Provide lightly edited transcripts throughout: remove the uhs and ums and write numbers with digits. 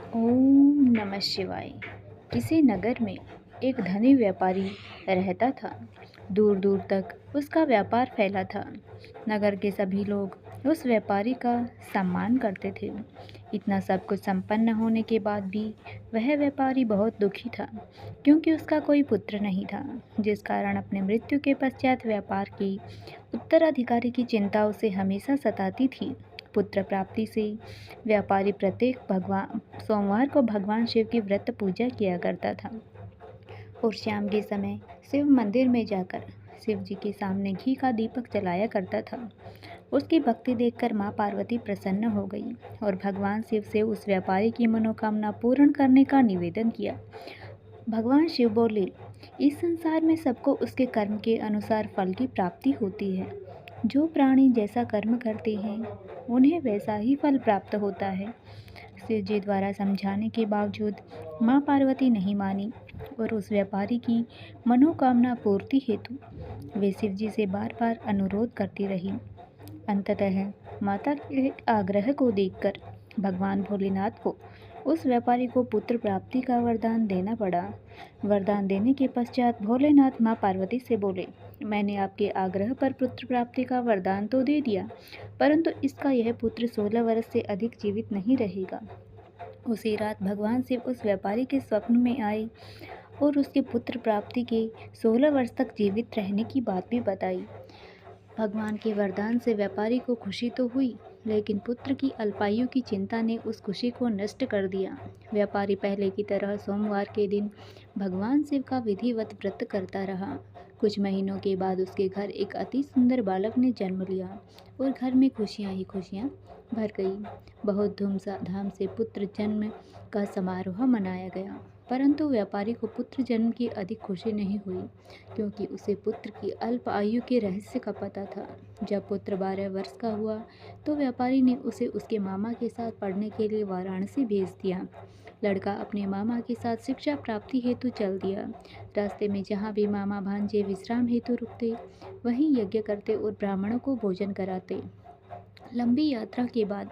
ओम नमः शिवाय। किसी नगर में एक धनी व्यापारी रहता था। दूर दूर तक उसका व्यापार फैला था। नगर के सभी लोग उस व्यापारी का सम्मान करते थे। इतना सब कुछ संपन्न होने के बाद भी वह व्यापारी बहुत दुखी था, क्योंकि उसका कोई पुत्र नहीं था, जिस कारण अपने मृत्यु के पश्चात व्यापार के उत्तराधिकारी की चिंता उसे हमेशा सताती थी। पुत्र प्राप्ति से व्यापारी प्रत्येक भगवान सोमवार को भगवान शिव की व्रत पूजा किया करता था और शाम के समय शिव मंदिर में जाकर शिव जी के सामने घी का दीपक जलाया करता था। उसकी भक्ति देखकर माँ पार्वती प्रसन्न हो गई और भगवान शिव से उस व्यापारी की मनोकामना पूर्ण करने का निवेदन किया। भगवान शिव बोले, इस संसार में सबको उसके कर्म के अनुसार फल की प्राप्ति होती है। जो प्राणी जैसा कर्म करते हैं उन्हें वैसा ही फल प्राप्त होता है। शिव जी द्वारा समझाने के बावजूद माँ पार्वती नहीं मानी और उस व्यापारी की मनोकामना पूर्ति हेतु वे शिव जी से बार बार अनुरोध करती रही। अंततः माता के आग्रह को देखकर भगवान भोलेनाथ को उस व्यापारी को पुत्र प्राप्ति का वरदान देना पड़ा। वरदान देने के पश्चात भोलेनाथ माँ पार्वती से बोले, मैंने आपके आग्रह पर पुत्र प्राप्ति का वरदान तो दे दिया, परंतु इसका यह पुत्र 16 वर्ष से अधिक जीवित नहीं रहेगा। उसी रात भगवान शिव उस व्यापारी के स्वप्न में आए और उसके पुत्र प्राप्ति के 16 वर्ष तक जीवित रहने की बात भी बताई। भगवान के वरदान से व्यापारी को खुशी तो हुई, लेकिन पुत्र की अल्पायु की चिंता ने उस खुशी को नष्ट कर दिया। व्यापारी पहले की तरह सोमवार के दिन भगवान शिव का विधिवत व्रत करता रहा। कुछ महीनों के बाद उसके घर एक अति सुंदर बालक ने जन्म लिया और घर में खुशियां ही खुशियां भर गई। बहुत धूमधाम से पुत्र जन्म का समारोह मनाया गया, परंतु व्यापारी को पुत्र जन्म की अधिक खुशी नहीं हुई, क्योंकि उसे पुत्र की अल्प आयु के रहस्य का पता था। जब पुत्र 12 वर्ष का हुआ तो व्यापारी ने उसे उसके मामा के साथ पढ़ने के लिए वाराणसी भेज दिया। लड़का अपने मामा के साथ शिक्षा प्राप्ति हेतु चल दिया। रास्ते में जहाँ भी मामा भांजे विश्राम हेतु रुकते, वहीं यज्ञ करते और ब्राह्मणों को भोजन कराते। लंबी यात्रा के बाद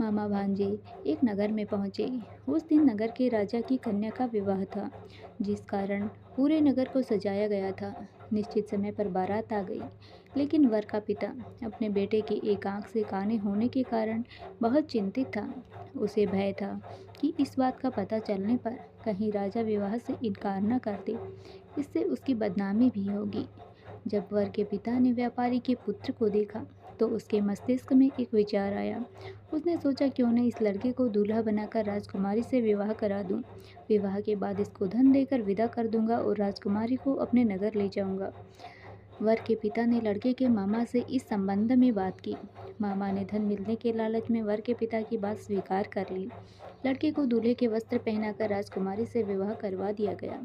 मामा भांजे एक नगर में पहुंचे। उस दिन नगर के राजा की कन्या का विवाह था, जिस कारण पूरे नगर को सजाया गया था। निश्चित समय पर बारात आ गई, लेकिन वर का पिता अपने बेटे की एक आंख से काने होने के कारण बहुत चिंतित था। उसे भय था कि इस बात का पता चलने पर कहीं राजा विवाह से इनकार न कर दे, इससे उसकी बदनामी भी होगी। जब वर के पिता ने व्यापारी के पुत्र को देखा तो उसके मस्तिष्क में एक विचार आया। उसने सोचा, क्यों न इस लड़के को दूल्हा बनाकर राजकुमारी से विवाह करा दूं। विवाह के बाद इसको धन देकर विदा कर दूंगा और राजकुमारी को अपने नगर ले जाऊंगा। वर के पिता ने लड़के के मामा से इस संबंध में बात की। मामा ने धन मिलने के लालच में वर के पिता की बात स्वीकार कर ली। लड़के को दूल्हे के वस्त्र पहनाकर राजकुमारी से विवाह करवा दिया गया।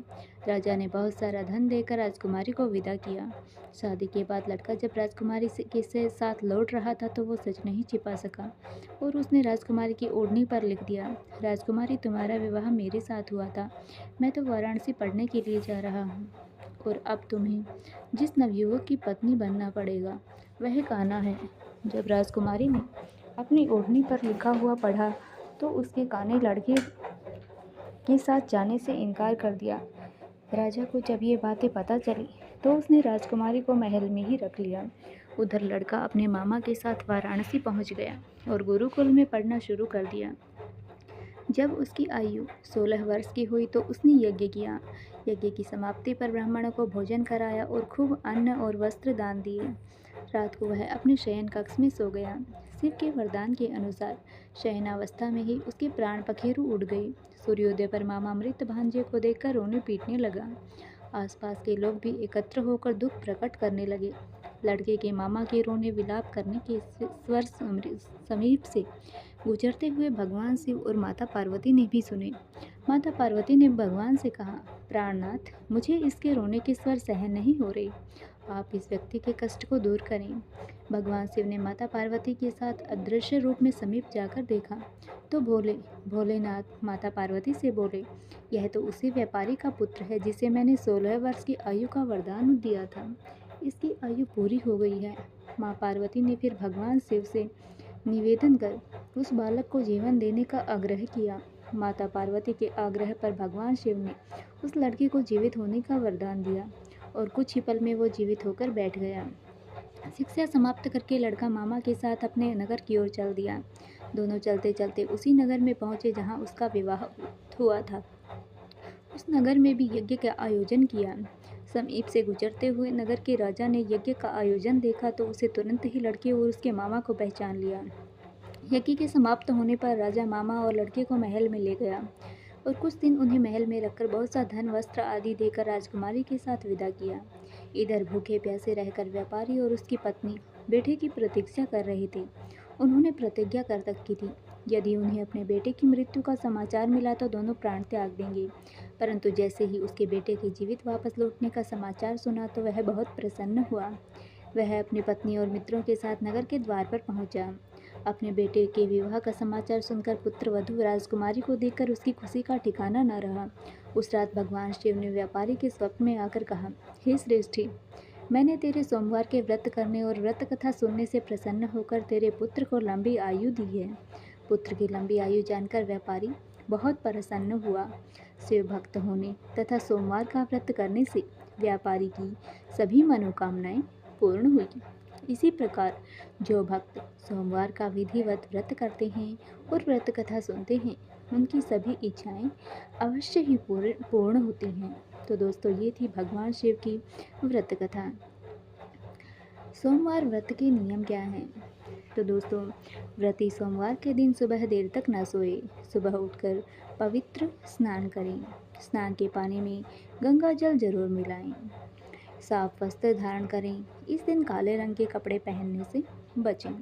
राजा ने बहुत सारा धन देकर राजकुमारी को विदा किया। शादी के बाद लड़का जब राजकुमारी के साथ लौट रहा था तो वो सच नहीं छिपा सका और उसने राजकुमारी की ओढ़नी पर लिख दिया, राजकुमारी तुम्हारा विवाह मेरे साथ हुआ था। मैं तो वाराणसी पढ़ने के लिए जा रहा हूँ और अब तुम्हें जिस नवयुवक की पत्नी बनना पड़ेगा वह कान्हा है। जब राजकुमारी ने अपनी ओढ़नी पर लिखा हुआ पढ़ा तो उसके कान्हे लड़के के साथ जाने से इनकार कर दिया। राजा को जब ये बातें पता चली तो उसने राजकुमारी को महल में ही रख लिया। उधर लड़का अपने मामा के साथ वाराणसी पहुंच गया और गुरुकुल में पढ़ना शुरू कर दिया। जब उसकी आयु 16 वर्ष की हुई तो उसने यज्ञ किया। यज्ञ की समाप्ति पर ब्राह्मणों को भोजन कराया और खूब अन्न और वस्त्र दान दिए। रात को वह अपने शयन कक्ष में सो गया। शिव के वरदान के अनुसार शयनावस्था में ही उसके प्राण पखेरु उड़ गए। सूर्योदय पर मामा मृत भांजे को देखकर रोने पीटने लगा। आसपास के लोग भी एकत्र होकर दुख प्रकट करने लगे। लड़के के मामा के रोने विलाप करने के स्वर समीप से गुजरते हुए भगवान शिव और माता पार्वती ने भी सुने। माता पार्वती ने भगवान से कहा, प्राणनाथ, मुझे इसके रोने के स्वर सहन नहीं हो रहे, आप इस व्यक्ति के कष्ट को दूर करें। भगवान शिव ने माता पार्वती के साथ अदृश्य रूप में समीप जाकर देखा तो भोलेनाथ माता पार्वती से बोले, यह तो उसी व्यापारी का पुत्र है जिसे मैंने 16 वर्ष की आयु का वरदान दिया था। इसकी आयु पूरी हो गई है। माँ पार्वती ने फिर भगवान शिव से निवेदन कर उस बालक को जीवन देने का आग्रह किया। माता पार्वती के आग्रह पर भगवान शिव ने उस लड़के को जीवित होने का वरदान दिया और कुछ ही पल में वो जीवित होकर बैठ गया। शिक्षा समाप्त करके लड़का मामा के साथ अपने नगर की ओर चल दिया। दोनों चलते चलते उसी नगर में पहुंचे जहां उसका विवाह हुआ था। उस नगर में भी यज्ञ का आयोजन किया। समीप से गुजरते हुए नगर के राजा ने यज्ञ का आयोजन देखा तो उसे तुरंत ही लड़के और उसके मामा को पहचान लिया। यज्ञ के समाप्त होने पर राजा मामा और लड़के को महल में ले गया और कुछ दिन उन्हें महल में रखकर बहुत सा धन वस्त्र आदि देकर राजकुमारी के साथ विदा किया। इधर भूखे प्यासे रहकर व्यापारी और उसकी पत्नी बेटे की प्रतीक्षा कर रहे थे। उन्होंने प्रतिज्ञा कर रखी थी, यदि उन्हें अपने बेटे की मृत्यु का समाचार मिला तो दोनों प्राण त्याग देंगे। परंतु जैसे ही उसके बेटे के जीवित वापस लौटने का समाचार सुना तो वह बहुत प्रसन्न हुआ। वह अपनी पत्नी और मित्रों के साथ नगर के द्वार पर पहुंचा। अपने बेटे के विवाह का समाचार सुनकर पुत्र वधू राजकुमारी को देखकर उसकी खुशी का ठिकाना न रहा। उस रात भगवान शिव ने व्यापारी के स्वप्न में आकर कहा, हे श्रेष्ठी, मैंने तेरे सोमवार के व्रत करने और व्रत कथा सुनने से प्रसन्न होकर तेरे पुत्र को लंबी आयु दी है। पुत्र की लंबी आयु जानकर व्यापारी बहुत प्रसन्न हुआ। शिव भक्त होने तथा सोमवार का व्रत करने से व्यापारी की सभी मनोकामनाएं पूर्ण हुई। इसी प्रकार जो भक्त सोमवार का विधिवत व्रत करते हैं और व्रत कथा सुनते हैं, उनकी सभी इच्छाएं अवश्य ही पूर्ण होती हैं। तो दोस्तों, ये थी भगवान शिव की व्रत कथा। सोमवार व्रत के नियम क्या हैं? तो दोस्तों, व्रती सोमवार के दिन सुबह देर तक न सोए। सुबह उठकर पवित्र स्नान करें। स्नान के पानी में गंगा जल जरूर मिलाएं। साफ वस्त्र धारण करें। इस दिन काले रंग के कपड़े पहनने से बचें।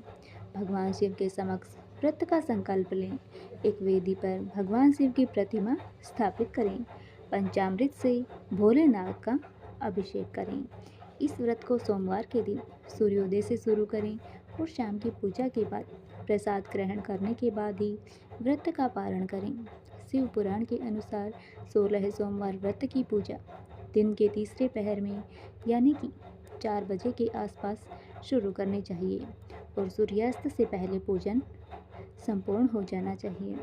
भगवान शिव के समक्ष व्रत का संकल्प लें। एक वेदी पर भगवान शिव की प्रतिमा स्थापित करें। पंचामृत से भोलेनाथ का अभिषेक करें। इस व्रत को सोमवार के दिन सूर्योदय से शुरू करें और शाम की पूजा के बाद प्रसाद ग्रहण करने के बाद ही व्रत का पारण करें। शिव पुराण के अनुसार 16 सोमवार व्रत की पूजा दिन के तीसरे पहर में यानी कि 4 बजे के आसपास शुरू करनी चाहिए और सूर्यास्त से पहले पूजन संपूर्ण हो जाना चाहिए।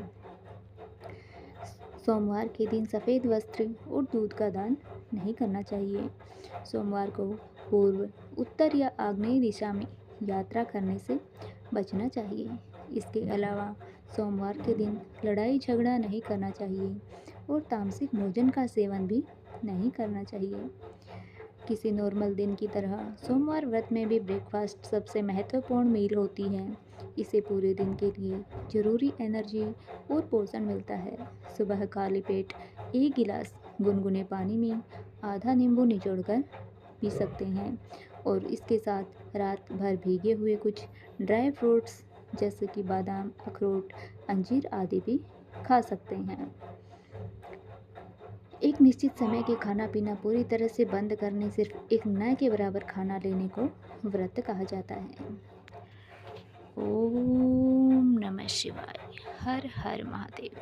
सोमवार के दिन सफ़ेद वस्त्र और दूध का दान नहीं करना चाहिए। सोमवार को पूर्व, उत्तर या आग्नेय दिशा में यात्रा करने से बचना चाहिए। इसके अलावा सोमवार के दिन लड़ाई झगड़ा नहीं करना चाहिए और तामसिक भोजन का सेवन भी नहीं करना चाहिए। किसी नॉर्मल दिन की तरह सोमवार व्रत में भी ब्रेकफास्ट सबसे महत्वपूर्ण मील होती है। इसे पूरे दिन के लिए जरूरी एनर्जी और पोषण मिलता है। सुबह खाली पेट 1 गिलास गुनगुने पानी में आधा नींबू निचोड़कर पी सकते हैं और इसके साथ रात भर भीगे हुए कुछ ड्राई फ्रूट्स जैसे कि बादाम, अखरोट, अंजीर आदि भी खा सकते हैं। एक निश्चित समय के खाना पीना पूरी तरह से बंद करने, सिर्फ एक न के बराबर खाना लेने को व्रत कहा जाता है। ओम नमः शिवाय। हर हर महादेव।